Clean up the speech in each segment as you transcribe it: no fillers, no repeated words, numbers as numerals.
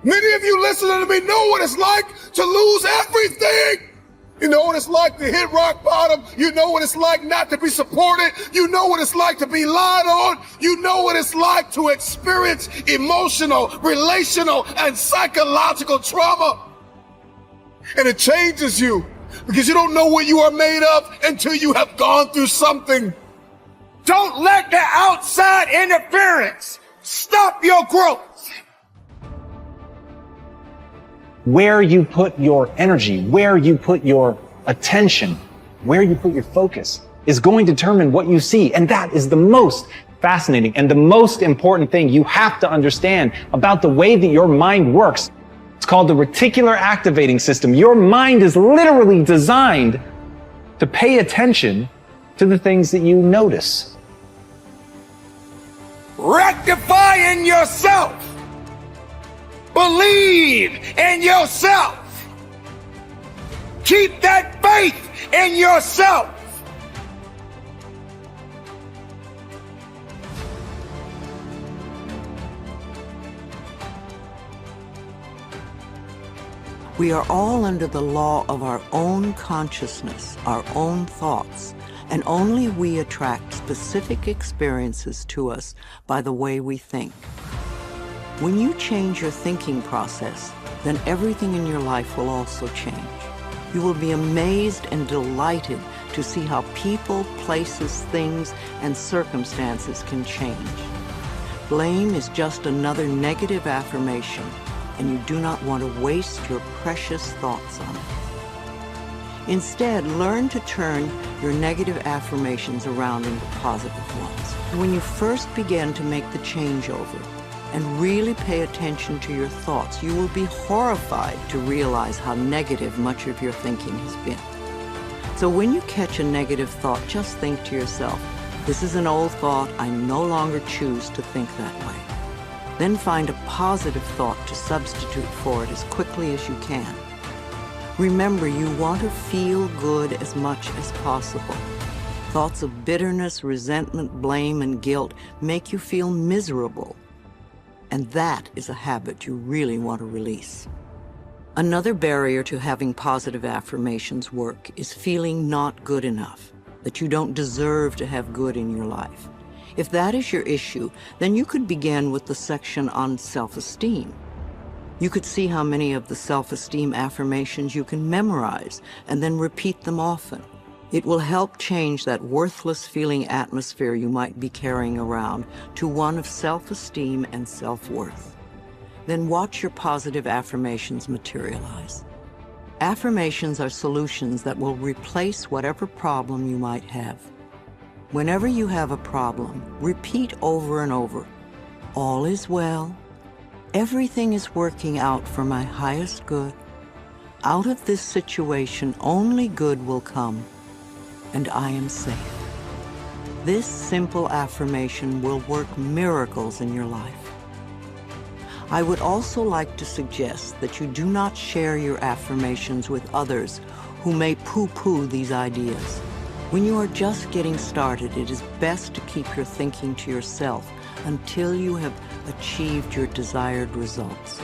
Many of you listening to me know what it's like to lose everything. You know what it's like to hit rock bottom. You know what it's like not to be supported. You know what it's like to be lied on. You know what it's like to experience emotional, relational, and psychological trauma. And it changes you because you don't know what you are made of until you have gone through something. Don't let the outside interference stop your growth. Where you put your energy, where you put your attention, where you put your focus is going to determine what you see. And that is the most fascinating and the most important thing you have to understand about the way that your mind works. It's called the reticular activating system. Your mind is literally designed to pay attention to the things that you notice. Rectify in yourself. Believe in yourself. Keep that faith in yourself. We are all under the law of our own consciousness, our own thoughts, and only we attract specific experiences to us by the way we think. When you change your thinking process, then everything in your life will also change. You will be amazed and delighted to see how people, places, things, and circumstances can change. Blame is just another negative affirmation, and you do not want to waste your precious thoughts on it. Instead, learn to turn your negative affirmations around into positive ones. When you first begin to make the changeover and really pay attention to your thoughts, you will be horrified to realize how negative much of your thinking has been. So when you catch a negative thought, just think to yourself, this is an old thought, I no longer choose to think that way. Then find a positive thought to substitute for it as quickly as you can. Remember, you want to feel good as much as possible. Thoughts of bitterness, resentment, blame, and guilt make you feel miserable. And that is a habit you really want to release. Another barrier to having positive affirmations work is feeling not good enough, that you don't deserve to have good in your life. If that is your issue, then you could begin with the section on self-esteem. You could see how many of the self-esteem affirmations you can memorize and then repeat them often. It will help change that worthless feeling atmosphere you might be carrying around to one of self-esteem and self-worth. Then watch your positive affirmations materialize. Affirmations are solutions that will replace whatever problem you might have. Whenever you have a problem, repeat over and over, all is well, everything is working out for my highest good, out of this situation only good will come, and I am safe. This simple affirmation will work miracles in your life. I would also like to suggest that you do not share your affirmations with others who may poo-poo these ideas. When you are just getting started, it is best to keep your thinking to yourself until you have achieved your desired results.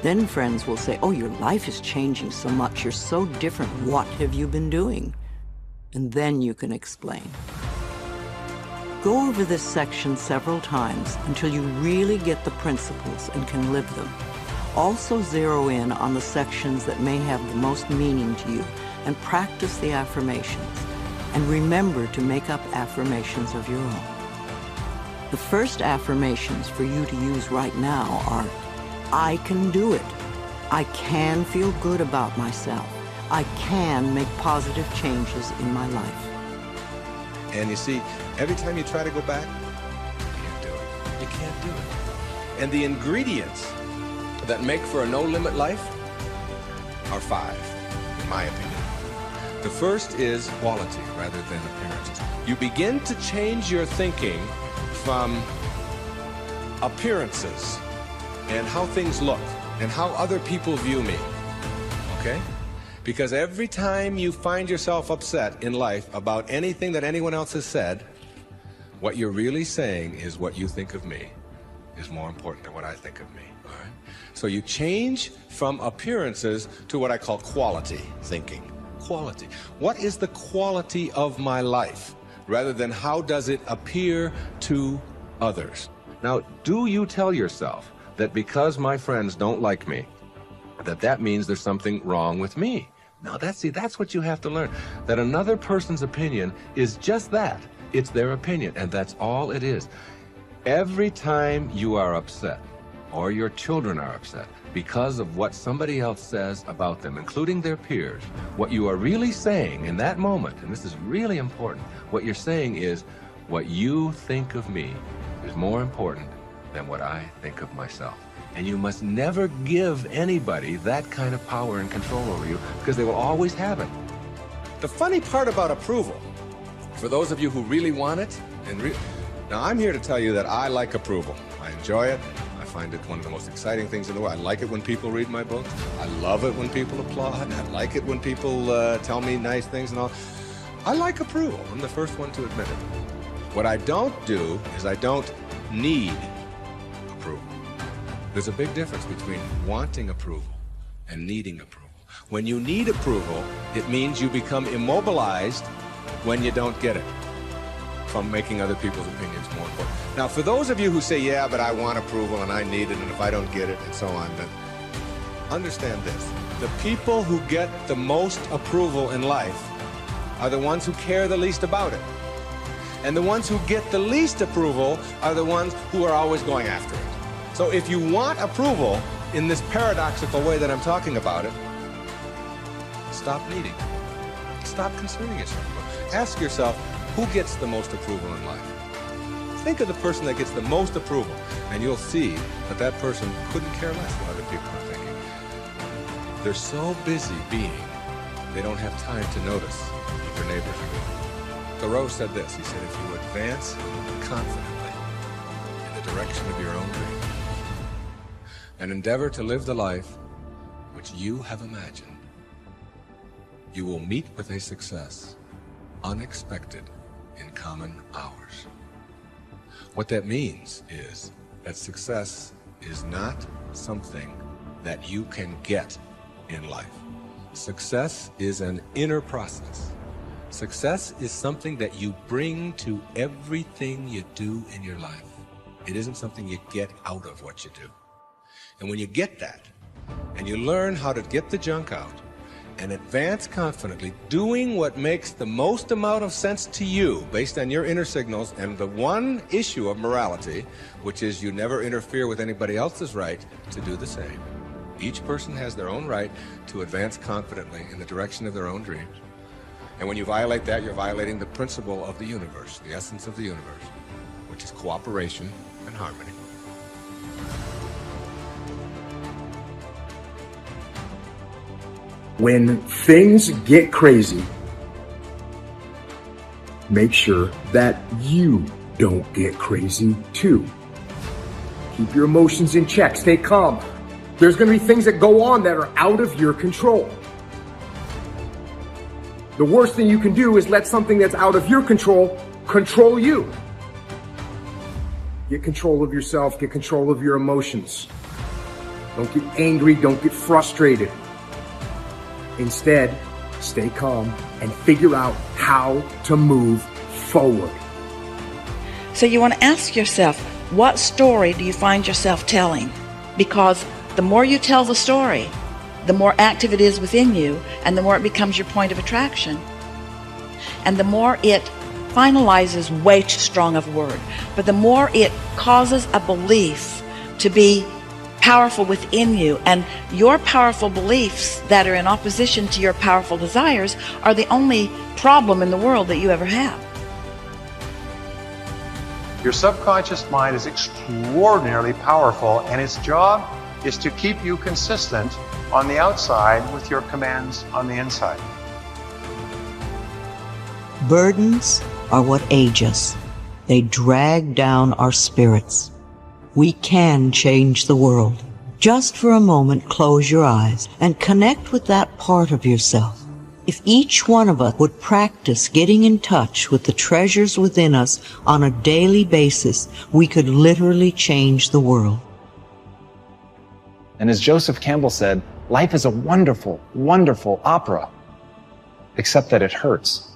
Then friends will say, oh, your life is changing so much, you're so different, what have you been doing? And then you can explain. Go over this section several times until you really get the principles and can live them. Also zero in on the sections that may have the most meaning to you and practice the affirmations. And remember to make up affirmations of your own. The first affirmations for you to use right now are, I can do it. I can feel good about myself. I can make positive changes in my life. And you see, every time you try to go back, you can't do it. You can't do it. And the ingredients that make for a no-limit life are 5, in my opinion. The first is quality rather than appearances. You begin to change your thinking from appearances and how things look and how other people view me, okay? Because every time you find yourself upset in life about anything that anyone else has said, what you're really saying is what you think of me. is more important than what I think of me. All right? So you change from appearances to what I call quality thinking. Quality. What is the quality of my life? Rather than how does it appear to others? Now, do you tell yourself that because my friends don't like me, that means there's something wrong with me? No, that's what you have to learn. That another person's opinion is just that. It's their opinion, and that's all it is. Every time you are upset, or your children are upset, because of what somebody else says about them, including their peers, what you are really saying in that moment, and this is really important, what you're saying is, what you think of me is more important than what I think of myself. And you must never give anybody that kind of power and control over you, because they will always have it. The funny part about approval, for those of you who really want it, now I'm here to tell you that I like approval. I enjoy it. I find it one of the most exciting things in the world. I like it when people read my books. I love it when people applaud. I like it when people tell me nice things and all. I like approval. I'm the first one to admit it. What I don't do is I don't need approval. There's a big difference between wanting approval and needing approval. When you need approval, it means you become immobilized when you don't get it from making other people's opinions more important. Now, for those of you who say, yeah, but I want approval and I need it, and if I don't get it, and so on, then understand this. The people who get the most approval in life are the ones who care the least about it. And the ones who get the least approval are the ones who are always going after it. So if you want approval in this paradoxical way that I'm talking about it, stop needing. Stop concerning yourself. Ask yourself, who gets the most approval in life? Think of the person that gets the most approval, and you'll see that that person couldn't care less what other people are thinking. They're so busy being, they don't have time to notice what their neighbors are doing. Thoreau said this, he said, if you advance confidently in the direction of your own dream and endeavor to live the life which you have imagined, you will meet with a success unexpected in common hours. What that means is that success is not something that you can get in life. Success is an inner process. Success is something that you bring to everything you do in your life. It isn't something you get out of what you do. And when you get that, and you learn how to get the junk out, and advance confidently, doing what makes the most amount of sense to you based on your inner signals and the one issue of morality, which is you never interfere with anybody else's right to do the same. Each person has their own right to advance confidently in the direction of their own dreams. And when you violate that, you're violating the principle of the universe, the essence of the universe, which is cooperation and harmony. When things get crazy, make sure that you don't get crazy too. Keep your emotions in check. Stay calm. There's going to be things that go on that are out of your control. The worst thing you can do is let something that's out of your control control you. Get control of yourself. Get control of your emotions. Don't get angry. Don't get frustrated. Instead, stay calm and figure out how to move forward. So you want to ask yourself, what story do you find yourself telling? Because the more you tell the story, the more active it is within you, and the more it becomes your point of attraction. And the more it finalizes, way too strong of a word, but the more it causes a belief to be powerful within you, and your powerful beliefs that are in opposition to your powerful desires are the only problem in the world that you ever have. Your subconscious mind is extraordinarily powerful, and its job is to keep you consistent on the outside with your commands on the inside. Burdens are what age us. They drag down our spirits. We can change the world. Just for a moment, close your eyes and connect with that part of yourself If each one of us would practice getting in touch with the treasures within us on a daily basis, we could literally change the world. And as Joseph Campbell said, life is a wonderful, wonderful opera, except that it hurts.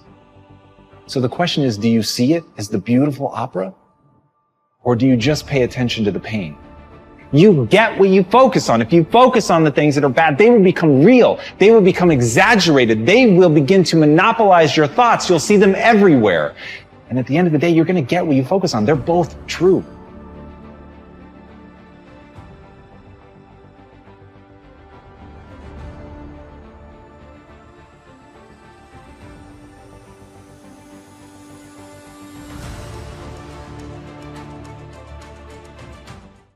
So the question is, do you see it as the beautiful opera? Or do you just pay attention to the pain? You get what you focus on. If you focus on the things that are bad, they will become real. They will become exaggerated. They will begin to monopolize your thoughts. You'll see them everywhere. And at the end of the day, you're going to get what you focus on. They're both true.